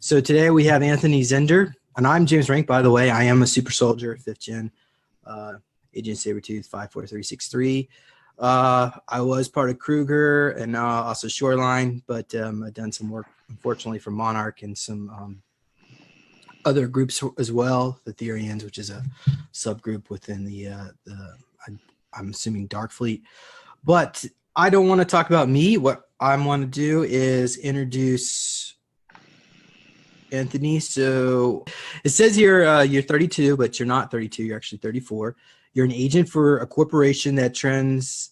So today we have Anthony Zender, and I'm James Rank, by the way. I am a super soldier, 5th gen, Agent Sabretooth 54363. I was part of Kruger and now also Shoreline, but I've done some work, unfortunately, for Monarch and some other groups as well, the Therians, which is a subgroup within I'm assuming Darkfleet. But I don't want to talk about me. What I want to do is introduce Anthony. So it says here you're 32, but you're not 32. You're actually 34. You're an agent for a corporation that trains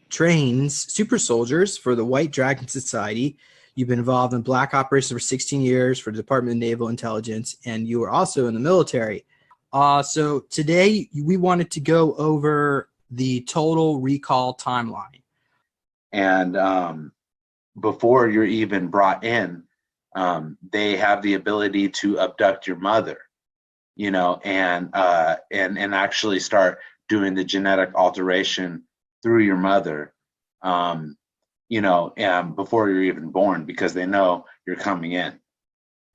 super soldiers for the White Dragon Society. You've been involved in black operations for 16 years for the Department of Naval Intelligence, and you were also in the military. So today we wanted to go over the Total Recall timeline. And before you're even brought in, they have the ability to abduct your mother, and actually start doing the genetic alteration through your mother, and before you're even born, because they know you're coming in.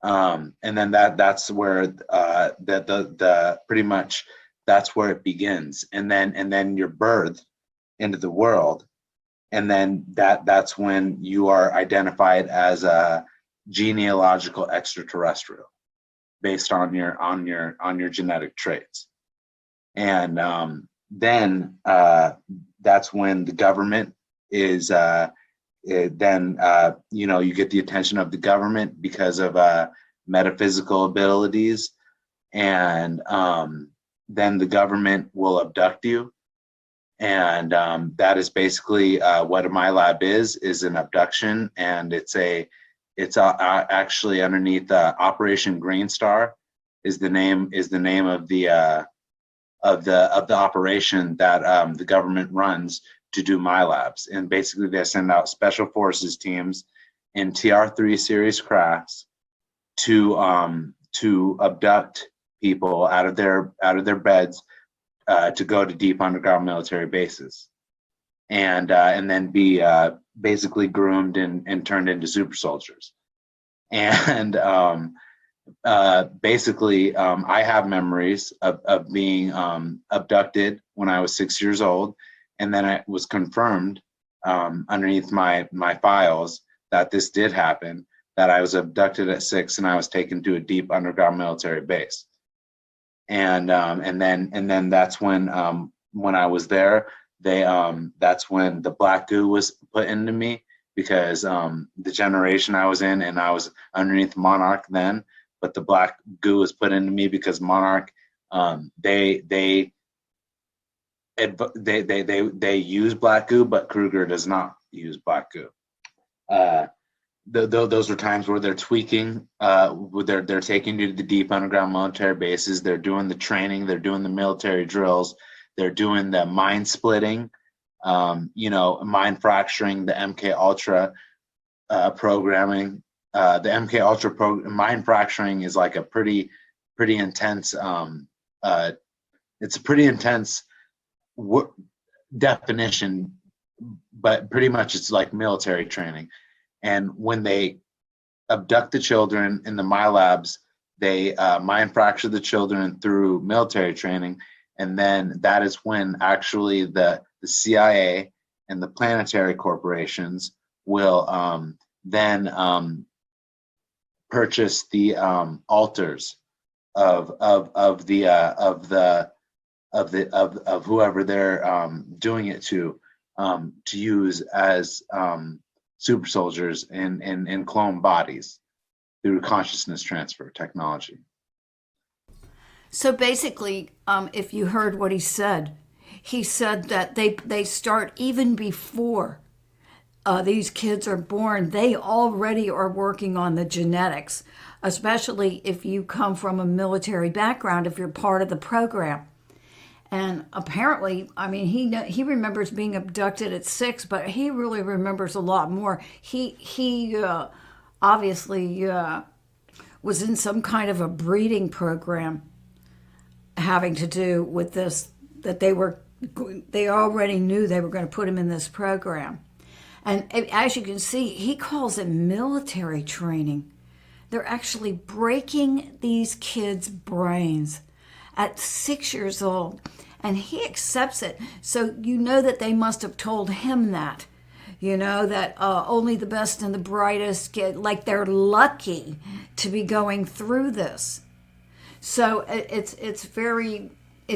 And then that's where the pretty much that's where it begins, and then you're birthed into the world, and then that's when you are identified as a genealogical extraterrestrial based on your genetic traits. And then that's when the government is you get the attention of the government because of metaphysical abilities, and then the government will abduct you. And that is basically what my lab is an abduction, and it's actually underneath Operation Green Star is the name of the operation that the government runs to do my labs. And basically they send out special forces teams in TR-3 series crafts to abduct people out of their beds to go to deep underground military bases, and then be basically groomed and turned into super soldiers. And basically, I have memories of being abducted when I was 6 years old, and then it was confirmed underneath my files that this did happen, that I was abducted at 6 and I was taken to a deep underground military base. And then that's when I was there, that's when the black goo was put into me, because the generation I was in, and I was underneath Monarch then, but the black goo was put into me because Monarch they use black goo, but Kruger does not use black goo. Those are times where they're tweaking, they're taking you to the deep underground military bases, they're doing the training, they're doing the military drills, they're doing the mind splitting, mind fracturing, the MK Ultra programming. The MK Ultra mind fracturing is like a pretty intense, it's a pretty intense definition, but pretty much it's like military training. And when they abduct the children in the my labs, they mind fracture the children through military training, and then that is when actually the CIA and the planetary corporations will then purchase the alters of whoever they're doing it to use as super soldiers in clone bodies through consciousness transfer technology. So basically, if you heard what he said that they start even before these kids are born. They already are working on the genetics, especially if you come from a military background, if you're part of the program. And apparently, I mean, he remembers being abducted at 6, but he really remembers a lot more. He obviously was in some kind of a breeding program having to do with this, that they already knew they were going to put him in this program. And as you can see, he calls it military training. They're actually breaking these kids' brains at 6 years old. And he accepts it. So you know that they must have told him that. You know, that only the best and the brightest get, like they're lucky to be going through this. So it's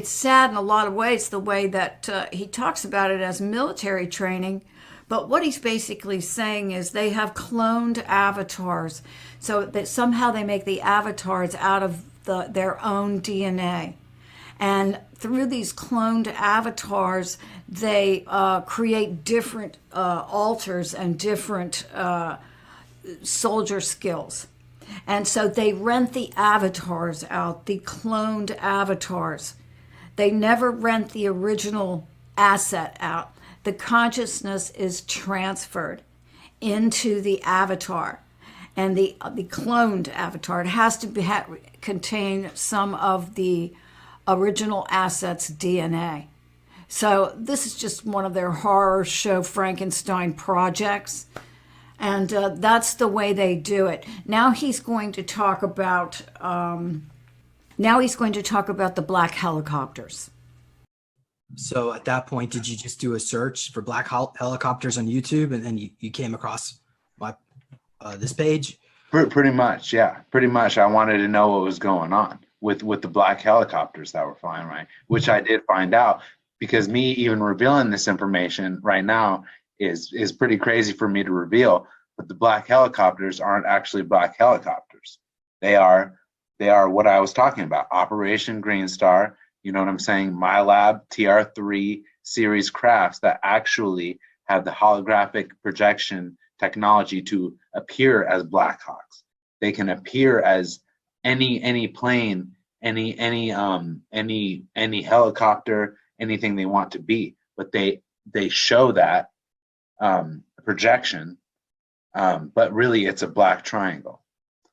sad in a lot of ways, the way that he talks about it as military training. But what he's basically saying is they have cloned avatars. So that somehow they make the avatars out of their own DNA. And through these cloned avatars, they create different alters and different soldier skills. And so they rent the avatars out, the cloned avatars. They never rent the original asset out. The consciousness is transferred into the avatar. And the cloned avatar, it has to contain some of the original asset's DNA. So this is just one of their horror show Frankenstein projects. And that's the way they do it. Now he's going to talk about the black helicopters. So at that point, did you just do a search for black helicopters on YouTube, and then you came across my this page? Pretty much, yeah. Pretty much, I wanted to know what was going on with the black helicopters that were flying, right? Which I did find out, because me even revealing this information right now is pretty crazy for me to reveal. But the black helicopters aren't actually black helicopters. They are what I was talking about, Operation Green Star. You know what I'm saying? My Lab TR3 series crafts that actually have the holographic projection technology to appear as Black Hawks. They can appear as any plane, any helicopter, anything they want to be. But they show that projection, but really it's a black triangle.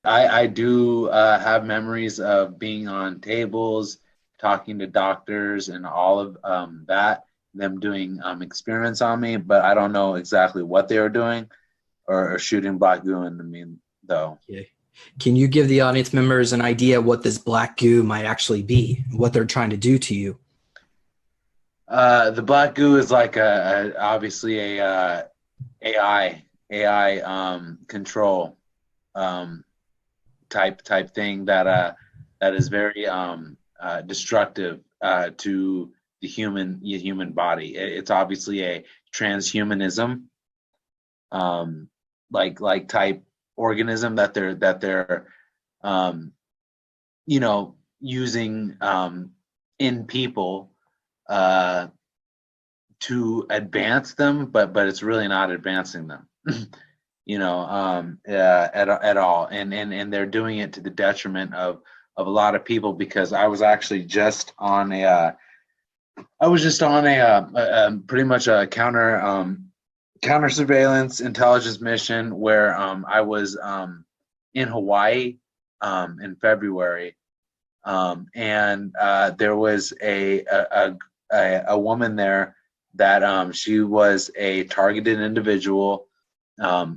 I do have memories of being on tables, talking to doctors and all of that, them doing experiments on me, but I don't know exactly what they were doing or shooting black goo into me, though. Okay. Can you give the audience members an idea what this black goo might actually be, what they're trying to do to you? The black goo is like obviously a AI control type thing that is very destructive to the human body. It's obviously a transhumanism like type organism that they're using in people to advance them, but it's really not advancing them. At all, and they're doing it to the detriment of a lot of people, because I was actually just on a pretty much a counter surveillance intelligence mission where I was in Hawaii in February, and there was a woman there that she was a targeted individual.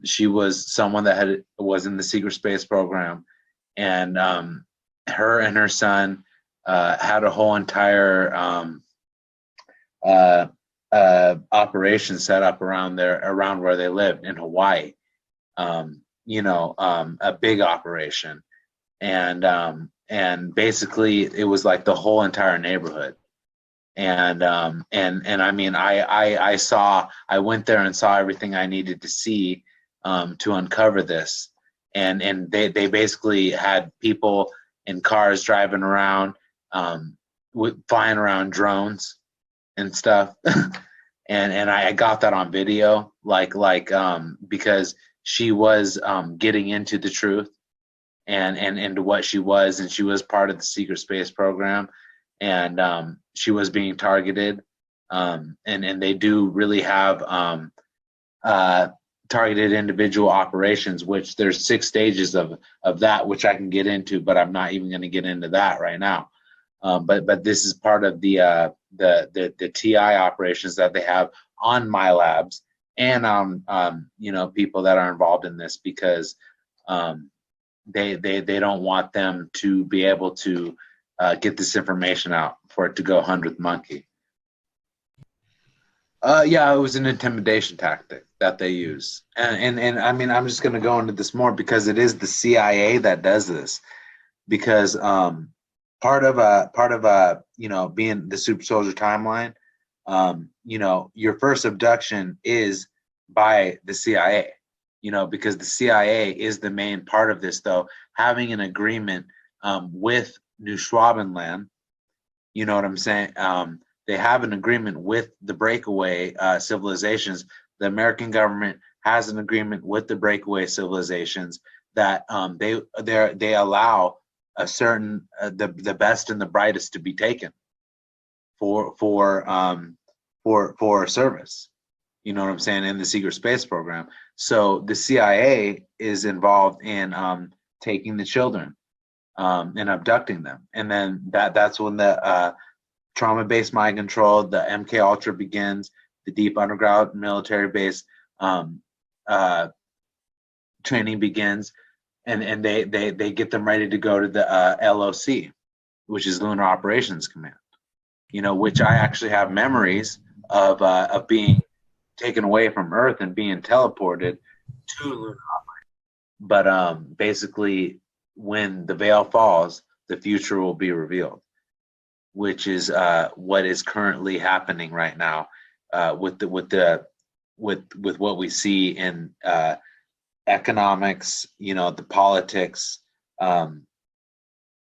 She was someone that was in the secret space program, and her and her son had a whole entire operation set up around where they lived in Hawaii. A big operation, and basically it was like the whole entire neighborhood. And I mean, I went there and saw everything I needed to see to uncover this. And they basically had people in cars driving around, flying around drones and stuff. and I got that on video, because she was getting into the truth and what she was, and she was part of the secret space program. And she was being targeted, and they do really have targeted individual operations, which there's 6 stages of that, which I can get into, but I'm not even going to get into that right now. But this is part of the TI operations that they have on my labs and people that are involved in this, because they don't want them to be able to get this information out for it to go 100th monkey. Yeah, it was an intimidation tactic that they use, and I mean, I'm just going to go into this more because it is the CIA that does this. Because part of being the super soldier timeline, your first abduction is by the CIA. Because the CIA is the main part of this, though, having an agreement with New Schwabenland. You know what I'm saying? They have an agreement with the breakaway civilizations. The American government has an agreement with the breakaway civilizations that they allow a certain the best and the brightest to be taken for service. You know what I'm saying, in the secret space program. So the CIA is involved in taking the children and abducting them, and then that's when the trauma-based mind control, the MK Ultra begins, the deep underground military base training begins, and they get them ready to go to the LOC, which is Lunar Operations Command. Which I actually have memories of being taken away from Earth and being teleported to Lunar Operations. But basically, when the veil falls, the future will be revealed, which is what is currently happening right now with what we see in economics, the politics,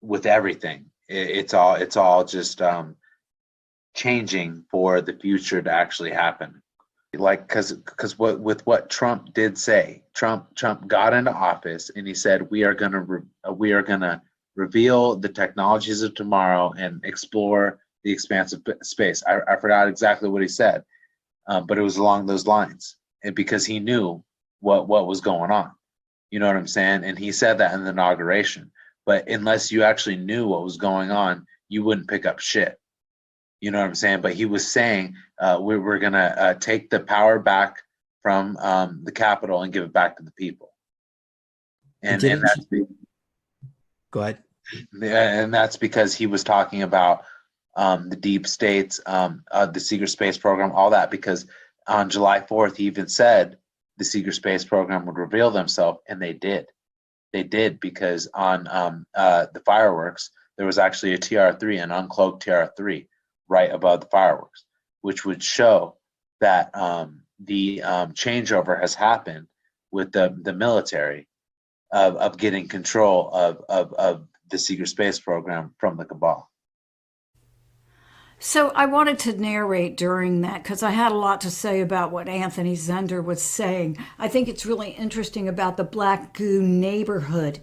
with everything. It's all just changing for the future to actually happen. Like, because what Trump did say, Trump got into office and he said we are gonna reveal the technologies of tomorrow and explore the expanse of space. I forgot exactly what he said, but it was along those lines, and because he knew what was going on. You know what I'm saying? And he said that in the inauguration. But unless you actually knew what was going on, you wouldn't pick up shit. You know what I'm saying? But he was saying we're going to take the power back from the Capitol and give it back to the people. And that's Go ahead. And that's because he was talking about the deep states, the secret space program, all that. Because on July 4th, he even said the secret space program would reveal themselves, and they did. They did, because on the fireworks, there was actually a TR-3, an uncloaked TR-3, right above the fireworks, which would show that the changeover has happened with the military of getting control of the secret space program from the cabal. So I wanted to narrate during that because I had a lot to say about what Anthony Zender was saying. I think it's really interesting about the Black Goo neighborhood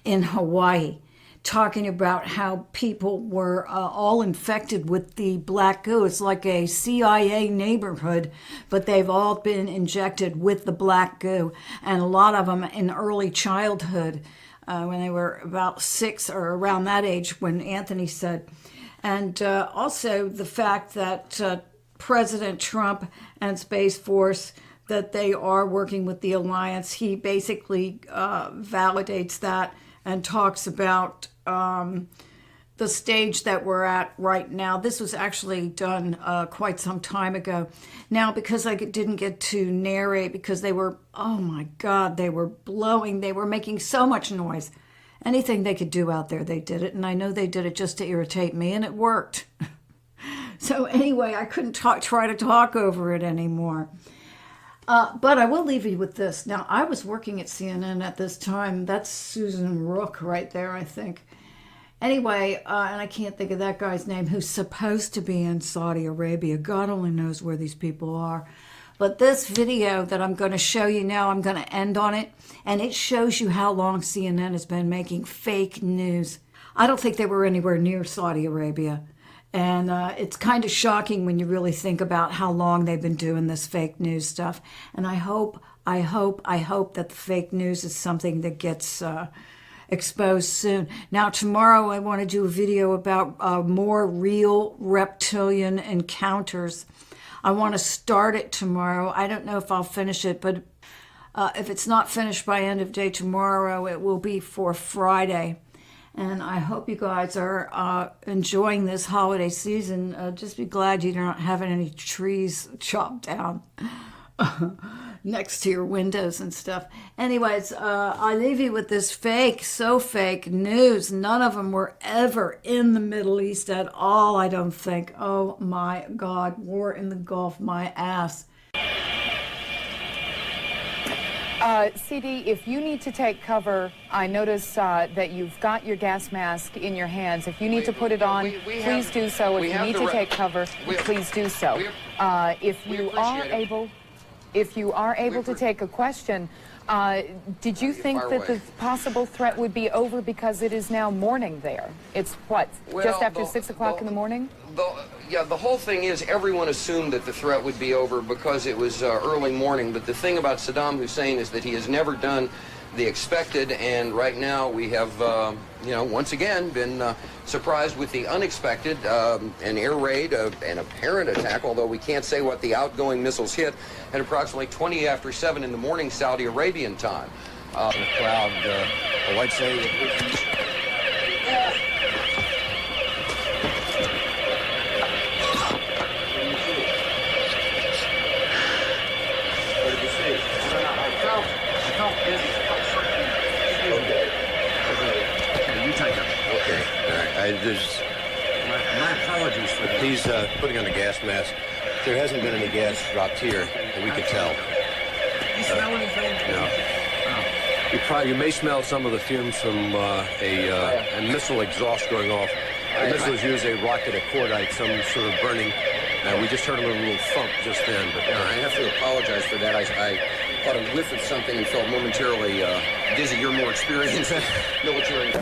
in Hawaii, talking about how people were all infected with the Black Goo. It's like a CIA neighborhood, but they've all been injected with the Black Goo, and a lot of them in early childhood, when they were about 6 or around that age, when Anthony said. And also the fact that President Trump and Space Force, that they are working with the alliance, he basically validates that and talks about the stage that we're at right now. This was actually done quite some time ago. Now, because I didn't get to narrate, because they were, oh my God, they were blowing, they were making so much noise. Anything they could do out there, they did it. And I know they did it just to irritate me, and it worked. So anyway, I couldn't try to talk over it anymore. But I will leave you with this. Now, I was working at CNN at this time. That's Susan Rook right there, I think. Anyway, and I can't think of that guy's name, who's supposed to be in Saudi Arabia. God only knows where these people are. But this video that I'm going to show you now, I'm going to end on it. And it shows you how long CNN has been making fake news. I don't think they were anywhere near Saudi Arabia. And it's kind of shocking when you really think about how long they've been doing this fake news stuff. And I hope that the fake news is something that gets exposed soon. Now, tomorrow I want to do a video about more real reptilian encounters. I want to start it tomorrow. I don't know if I'll finish it, but If it's not finished by end of day tomorrow, it will be for Friday. And I hope you guys are enjoying this holiday season. Just be glad you're not having any trees chopped down next to your windows and stuff. Anyways, I leave you with this so fake news. None of them were ever in the Middle East at all, I don't think. Oh my God, war in the Gulf, my ass. CD, if you need to take cover, I notice that you've got your gas mask in your hands. If you need to put it on, please do so. If you need to take cover, please do so. If you are able to take a question, did you think that the possible threat would be over because it is now morning there? It's what, just after 6 o'clock in the morning? The whole thing is everyone assumed that the threat would be over because it was early morning, but the thing about Saddam Hussein is that he has never done the expected, and right now we have, once again been surprised with the unexpected, an air raid, an apparent attack, although we can't say what the outgoing missiles hit, at approximately 20 after 7 in the morning Saudi Arabian time. The crowd, I'd say... My apologies for that. He's putting on a gas mask. There hasn't been any gas dropped here that we could tell. You smell anything? No. Oh. You may smell some of the fumes from a missile exhaust going off. The missile is usually a rocket, a cordite, some sort of burning. We just heard a little thump just then. But I have to apologize for that. I caught a whiff of something and felt momentarily dizzy. You're more experienced in military.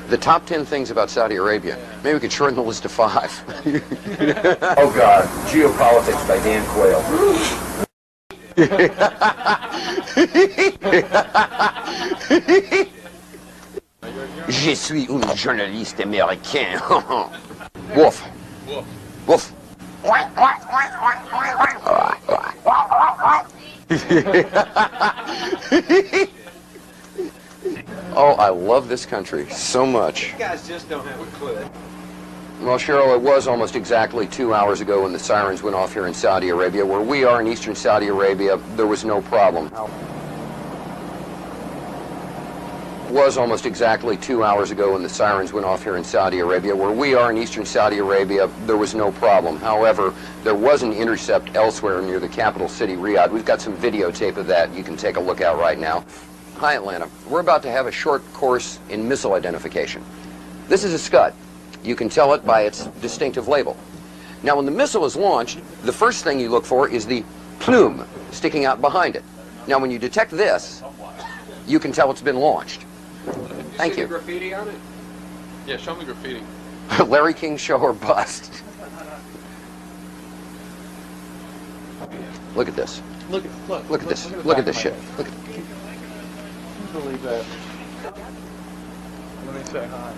The top 10 things about Saudi Arabia. Maybe we could shorten the list to 5. Oh God, Geopolitics by Dan Quayle. Je suis un journaliste américain. Woof. Woof. Oh, I love this country so much. You guys just don't have a clue. Well, Cheryl, it was almost exactly 2 hours ago when the sirens went off here in Saudi Arabia. Where we are in eastern Saudi Arabia, there was no problem. It was almost exactly 2 hours ago when the sirens went off here in Saudi Arabia. Where we are in eastern Saudi Arabia, there was no problem. However, there was an intercept elsewhere near the capital city, Riyadh. We've got some videotape of that you can take a look at right now. Hi, Atlanta. We're about to have a short course in missile identification. This is a Scud. You can tell it by its distinctive label. Now, when the missile is launched, the first thing you look for is the plume sticking out behind it. Now, when you detect this, you can tell it's been launched. Thank you. Graffiti on it? Yeah, show me graffiti. Larry King show or bust. Look at this. Look at this. Look at this shit. Look at. Believe that. Let me say hi.